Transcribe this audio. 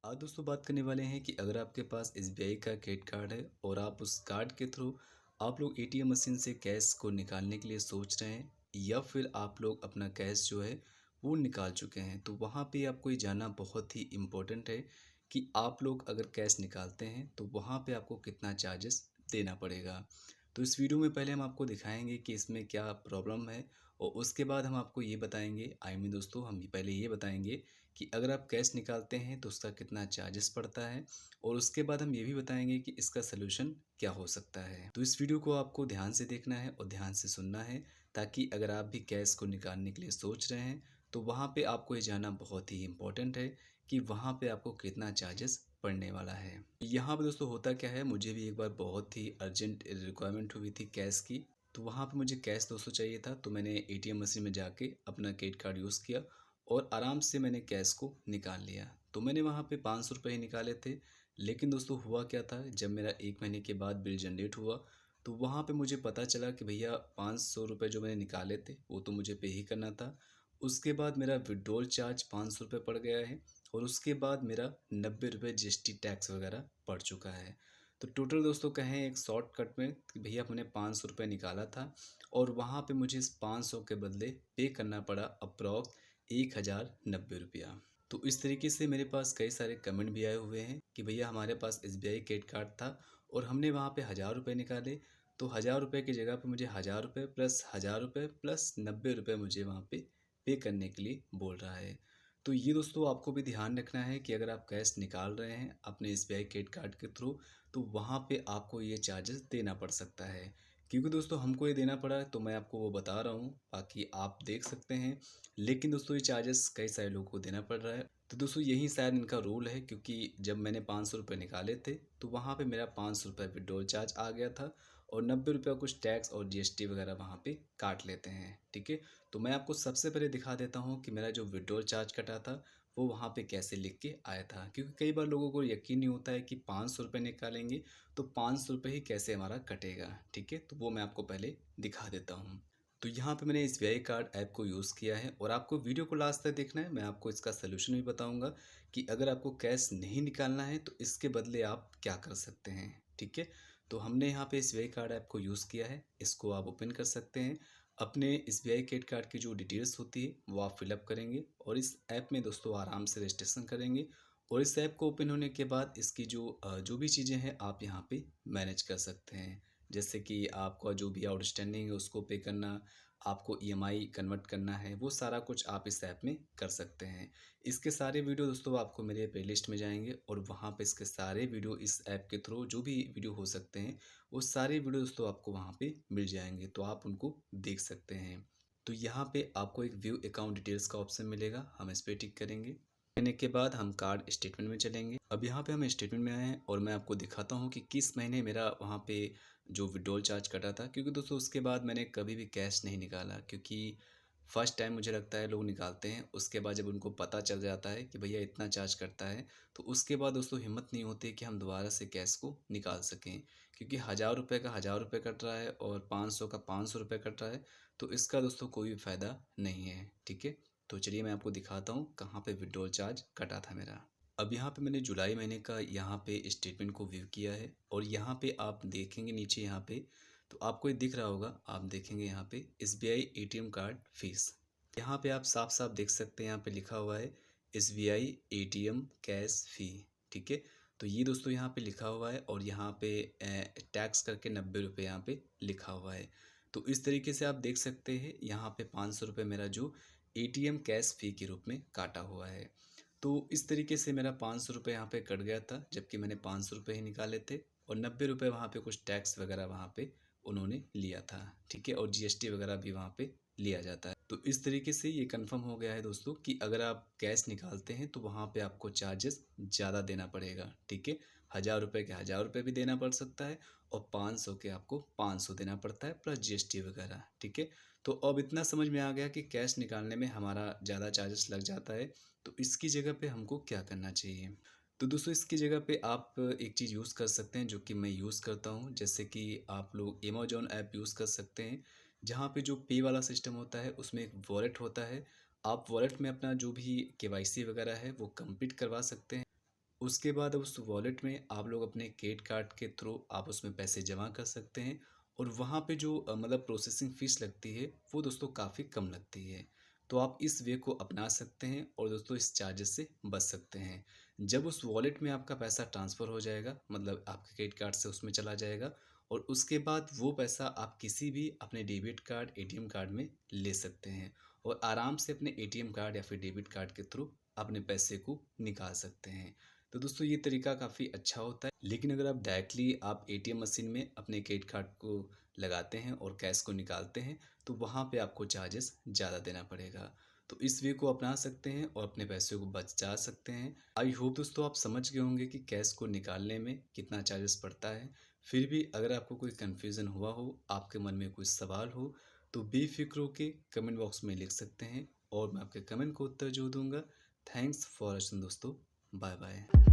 आज दोस्तों बात करने वाले हैं कि अगर आपके पास एसबीआई का क्रेडिट कार्ड है और आप उस कार्ड के थ्रू आप लोग एटीएम मशीन से कैश को निकालने के लिए सोच रहे हैं या फिर आप लोग अपना कैश जो है वो निकाल चुके हैं, तो वहाँ पे आपको ये जानना बहुत ही इम्पोर्टेंट है कि आप लोग अगर कैश निकालते हैं तो वहाँ पे आपको कितना चार्जेस देना पड़ेगा। तो इस वीडियो में पहले हम आपको दिखाएंगे कि इसमें क्या प्रॉब्लम है और उसके बाद हम आपको ये बताएंगे, आई मीन दोस्तों हम पहले ये बताएंगे कि अगर आप कैश निकालते हैं तो उसका कितना चार्जेस पड़ता है और उसके बाद हम ये भी बताएंगे कि इसका सलूशन क्या हो सकता है। तो इस वीडियो को आपको ध्यान से देखना है और ध्यान से सुनना है, ताकि अगर आप भी कैश को निकालने के लिए सोच रहे हैं तो वहाँ पे आपको ये जानना बहुत ही इम्पोर्टेंट है कि वहाँ पे आपको कितना चार्जेस पड़ने वाला है। यहाँ पे दोस्तों होता क्या है, मुझे भी एक बार बहुत ही अर्जेंट रिक्वायरमेंट हुई थी कैश की। तो वहाँ पे मुझे कैश दोस्तों चाहिए था, तो मैंने एटीएम मशीन में जाके अपना क्रेडिट कार्ड यूज़ किया और आराम से मैंने कैश को निकाल लिया। तो मैंने वहाँ पे 500 रुपये ही निकाले थे। लेकिन दोस्तों हुआ क्या था, जब मेरा 1 महीने के बाद बिल जनरेट हुआ तो वहाँ पे मुझे पता चला कि भैया 500 रुपये जो मैंने निकाले थे वो तो मुझे पे ही करना था। उसके बाद मेरा विड्रॉल चार्ज 500 रुपये पड़ गया है और उसके बाद मेरा 90 रुपये जीएसटी टैक्स वगैरह पड़ चुका है। तो टोटल दोस्तों कहें एक शॉर्टकट में कि भैया मैंने 500 रुपये निकाला था और वहाँ पे मुझे इस 500 के बदले पे करना पड़ा अप्रॉक्स 1090 रुपया। तो इस तरीके से मेरे पास कई सारे कमेंट भी आए हुए हैं कि भैया हमारे पास एसबीआई क्रेडिट कार्ड था और हमने वहाँ पे 1000 रुपये निकाले, तो 1000 रुपये की जगह पे मुझे 1000 रुपये प्लस 1000 रुपये प्लस 90 रुपये मुझे वहाँ पे करने के लिए बोल रहा है। तो ये दोस्तों आपको भी ध्यान रखना है कि अगर आप कैश निकाल रहे हैं अपने एसबीआई क्रेडिट कार्ड के थ्रू तो वहाँ पे आपको ये चार्जेस देना पड़ सकता है। क्योंकि दोस्तों हमको ये देना पड़ा है तो मैं आपको वो बता रहा हूँ, बाकी आप देख सकते हैं। लेकिन दोस्तों ये चार्जेस कई सारे लोगों को देना पड़ रहा है। तो दोस्तों यही शायद इनका रूल है, क्योंकि जब मैंने 500 रुपये निकाले थे तो वहाँ पे मेरा 500 रुपये विड्रॉल चार्ज आ गया था और 90 रुपये कुछ टैक्स और जीएसटी वगैरह वहाँ पे काट लेते हैं। ठीक है, तो मैं आपको सबसे पहले दिखा देता हूँ कि मेरा जो विड्रॉल चार्ज कटा था वो वहाँ पे कैसे लिख के आया था। क्योंकि कई बार लोगों को यकीन नहीं होता है कि 500 रुपये निकालेंगे तो 500 रुपये ही कैसे हमारा कटेगा। ठीक है, तो वो मैं आपको पहले दिखा देता हूँ। तो यहाँ पे मैंने एसबीआई कार्ड ऐप को यूज़ किया है और आपको वीडियो को लास्ट तक देखना है। मैं आपको इसका सलूशन भी बताऊंगा कि अगर आपको कैश नहीं निकालना है तो इसके बदले आप क्या कर सकते हैं। ठीक है, तो हमने यहाँ पे एसबीआई कार्ड ऐप को यूज़ किया है, इसको आप ओपन कर सकते हैं। अपने एसबीआई क्रेडिट कार्ड की जो डिटेल्स होती है वो आप फिलअप करेंगे और इस ऐप में दोस्तों आराम से रजिस्ट्रेशन करेंगे। और इस ऐप को ओपन होने के बाद इसकी जो भी चीज़ें हैं आप यहाँ पे मैनेज कर सकते हैं। जैसे कि आपका जो भी आउटस्टैंडिंग है उसको पे करना, आपको ईएमआई कन्वर्ट करना है, वो सारा कुछ आप इस ऐप में कर सकते हैं। इसके सारे वीडियो दोस्तों आपको मेरे प्लेलिस्ट में जाएंगे और वहाँ पे इसके सारे वीडियो इस ऐप के थ्रू जो भी वीडियो हो सकते हैं वो सारे वीडियो दोस्तों आपको वहाँ पे मिल जाएंगे, तो आप उनको देख सकते हैं। तो यहाँ पे आपको एक व्यू अकाउंट डिटेल्स का ऑप्शन मिलेगा, हम इस पर टिक करेंगे। करने के बाद हम कार्ड स्टेटमेंट में चलेंगे। अब यहाँ पे हम स्टेटमेंट में आए हैं और मैं आपको दिखाता हूँ कि किस महीने मेरा वहाँ पे जो विड्रॉल चार्ज कटा था। क्योंकि दोस्तों उसके बाद मैंने कभी भी कैश नहीं निकाला, क्योंकि फर्स्ट टाइम मुझे लगता है लोग निकालते हैं, उसके बाद जब उनको पता चल जाता है कि भैया इतना चार्ज करता है तो उसके बाद दोस्तों हिम्मत नहीं होती कि हम दोबारा से कैश को निकाल सकें। क्योंकि 1000 रुपये का 1000 रुपये कट रहा है और 500 का 500 रुपये कट रहा है, तो इसका दोस्तों कोई भी फ़ायदा नहीं है। ठीक है, तो चलिए मैं आपको दिखाता हूँ कहाँ पे विड्रॉल चार्ज कटा था मेरा। अब यहाँ पे मैंने जुलाई महीने का यहाँ पे स्टेटमेंट को व्यू किया है और यहाँ पे आप देखेंगे नीचे यहाँ पे तो आपको ये दिख रहा होगा, आप देखेंगे यहाँ पे एसबीआई एटीएम कार्ड फीस। यहाँ पे आप साफ साफ देख सकते हैं, यहाँ पे लिखा हुआ है एसबीआई एटीएम कैश फ़ी। ठीक है, तो ये दोस्तों यहाँ पे लिखा हुआ है और यहाँ पे टैक्स करके 90 रुपये यहाँ पे लिखा हुआ है। तो इस तरीके से आप देख सकते हैं यहाँ पे 500 रुपये मेरा जो एटीएम कैश फ़ी के रूप में काटा हुआ है। तो इस तरीके से मेरा 500 रुपये यहाँ पे कट गया था, जबकि मैंने 500 रुपये ही निकाले थे और 90 रुपये वहाँ पे कुछ टैक्स वगैरह वहाँ पे उन्होंने लिया था। ठीक है, और जीएसटी वगैरह भी वहाँ पे लिया जाता है। तो इस तरीके से ये कंफर्म हो गया है दोस्तों कि अगर आप कैश निकालते हैं तो वहाँ पे आपको चार्जेस ज़्यादा देना पड़ेगा। ठीक है, 1000 रुपये के 1000 रुपये भी देना पड़ सकता है और 500 के आपको 500 देना पड़ता है प्लस जीएसटी वगैरह। ठीक है, तो अब इतना समझ में आ गया कि कैश निकालने में हमारा ज़्यादा चार्जेस लग जाता है, तो इसकी जगह पे हमको क्या करना चाहिए। तो दोस्तों इसकी जगह पे आप एक चीज़ यूज़ कर सकते हैं जो कि मैं यूज़ करता हूँ। जैसे कि आप लोग अमेज़न ऐप यूज़ कर सकते हैं, जहाँ पे जो पे वाला सिस्टम होता है उसमें एक वॉलेट होता है। आप वॉलेट में अपना जो भी केवाईसी वगैरह है वो कंप्लीट करवा सकते हैं। उसके बाद अब उस वॉलेट में आप लोग अपने क्रेडिट कार्ड के थ्रू आप उसमें पैसे जमा कर सकते हैं और वहाँ पे जो मतलब प्रोसेसिंग फ़ीस लगती है वो दोस्तों काफ़ी कम लगती है। तो आप इस वे को अपना सकते हैं और दोस्तों इस चार्जेस से बच सकते हैं। जब उस वॉलेट में आपका पैसा ट्रांसफ़र हो जाएगा मतलब आपके क्रेडिट कार्ड से उसमें चला जाएगा और उसके बाद वो पैसा आप किसी भी अपने डेबिट कार्ड, एटीएम कार्ड में ले सकते हैं और आराम से अपने एटीएम कार्ड या फिर डेबिट कार्ड के थ्रू अपने पैसे को निकाल सकते हैं। तो दोस्तों ये तरीका काफ़ी अच्छा होता है, लेकिन अगर आप डायरेक्टली आप एटीएम मशीन में अपने क्रेडिट कार्ड को लगाते हैं और कैश को निकालते हैं तो वहाँ पे आपको चार्जेस ज़्यादा देना पड़ेगा। तो इस वे को अपना सकते हैं और अपने पैसे को बचा सकते हैं। आई होप दोस्तों आप समझ गए होंगे कि कैश को निकालने में कितना चार्जेस पड़ता है। फिर भी अगर आपको कोई कन्फ्यूज़न हुआ हो, आपके मन में कोई सवाल हो, तो बेफिक्र होके कमेंट बॉक्स में लिख सकते हैं और मैं आपके कमेंट को उत्तर ज़रूर दूँगा। थैंक्स फॉर वॉचिंग दोस्तों। Bye bye.